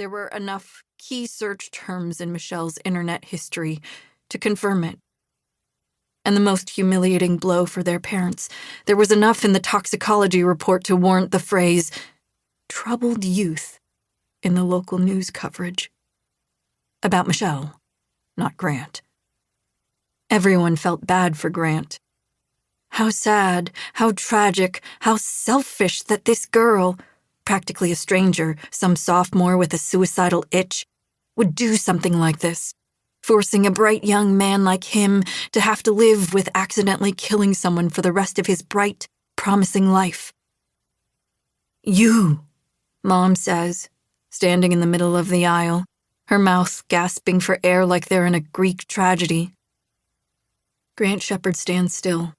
There were enough key search terms in Michelle's internet history to confirm it. And the most humiliating blow for their parents, there was enough in the toxicology report to warrant the phrase, troubled youth, in the local news coverage. About Michelle, not Grant. Everyone felt bad for Grant. How sad, how tragic, how selfish that this girl, practically a stranger, some sophomore with a suicidal itch, would do something like this, forcing a bright young man like him to have to live with accidentally killing someone for the rest of his bright, promising life. You, Mom says, standing in the middle of the aisle, her mouth gasping for air like they're in a Greek tragedy. Grant Shepard stands still,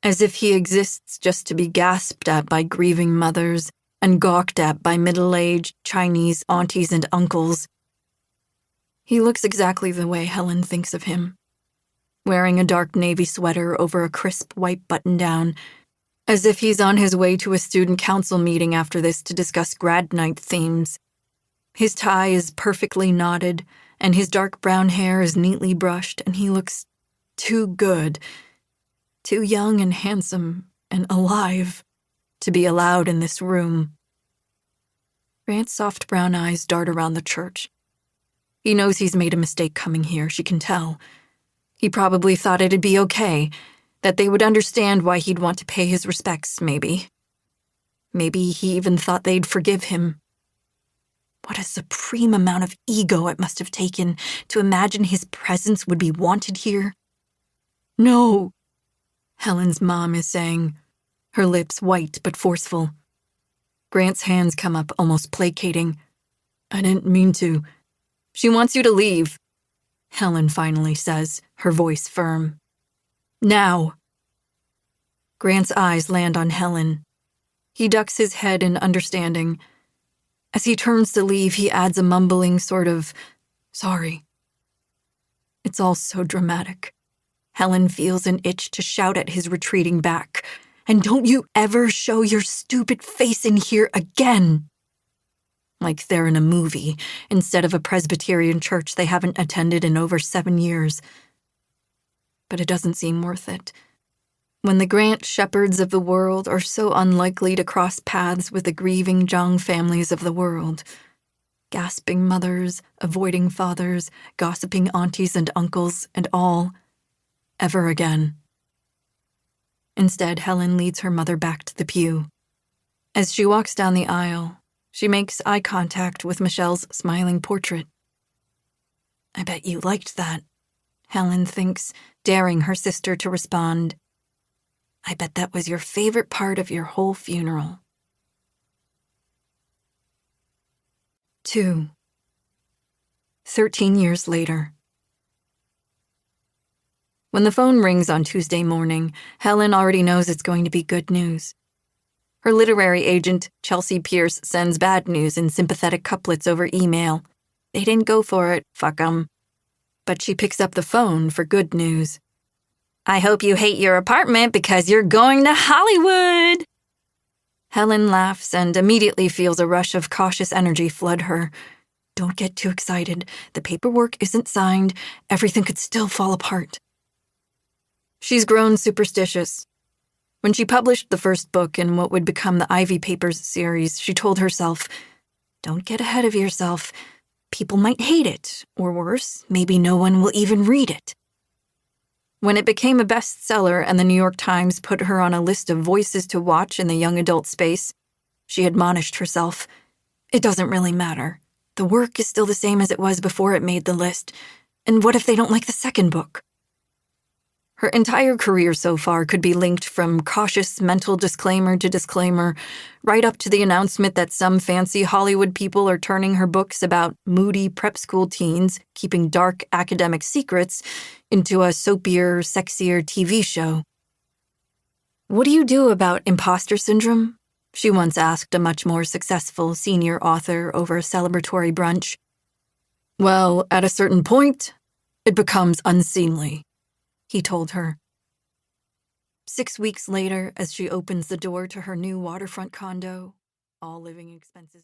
as if he exists just to be gasped at by grieving mothers and gawked at by middle-aged Chinese aunties and uncles. He looks exactly the way Helen thinks of him, wearing a dark navy sweater over a crisp white button-down, as if he's on his way to a student council meeting after this to discuss grad night themes. His tie is perfectly knotted, and his dark brown hair is neatly brushed, and he looks too good, too young and handsome and alive to be allowed in this room. Grant's soft brown eyes dart around the church. He knows he's made a mistake coming here, she can tell. He probably thought it'd be okay, that they would understand why he'd want to pay his respects, maybe. Maybe he even thought they'd forgive him. What a supreme amount of ego it must have taken to imagine his presence would be wanted here. No, Helen's mom is saying, her lips white but forceful. Grant's hands come up, almost placating. I didn't mean to. She wants you to leave, Helen finally says, her voice firm. Now. Grant's eyes land on Helen. He ducks his head in understanding. As he turns to leave, he adds a mumbling sort of, sorry. It's all so dramatic. Helen feels an itch to shout at his retreating back. And don't you ever show your stupid face in here again. Like they're in a movie, instead of a Presbyterian church they haven't attended in over 7 years. But it doesn't seem worth it. When the Grant Shepards of the world are so unlikely to cross paths with the grieving Zhang families of the world. Gasping mothers, avoiding fathers, gossiping aunties and uncles, and all. Ever again. Instead, Helen leads her mother back to the pew. As she walks down the aisle, she makes eye contact with Michelle's smiling portrait. I bet you liked that, Helen thinks, daring her sister to respond. I bet that was your favorite part of your whole funeral. 2. 13 years later. When the phone rings on Tuesday morning, Helen already knows it's going to be good news. Her literary agent, Chelsea Pierce, sends bad news in sympathetic couplets over email. They didn't go for it, fuck 'em. But she picks up the phone for good news. I hope you hate your apartment because you're going to Hollywood. Helen laughs and immediately feels a rush of cautious energy flood her. Don't get too excited. The paperwork isn't signed. Everything could still fall apart. She's grown superstitious. When she published the first book in what would become the Ivy Papers series, she told herself, don't get ahead of yourself. People might hate it, or worse, maybe no one will even read it. When it became a bestseller and the New York Times put her on a list of voices to watch in the young adult space, she admonished herself, it doesn't really matter. The work is still the same as it was before it made the list, and what if they don't like the second book? Her entire career so far could be linked from cautious mental disclaimer to disclaimer, right up to the announcement that some fancy Hollywood people are turning her books about moody prep school teens keeping dark academic secrets into a soapier, sexier TV show. What do you do about imposter syndrome? She once asked a much more successful senior author over a celebratory brunch. Well, at a certain point, it becomes unseemly, he told her. 6 weeks later, as she opens the door to her new waterfront condo, all living expenses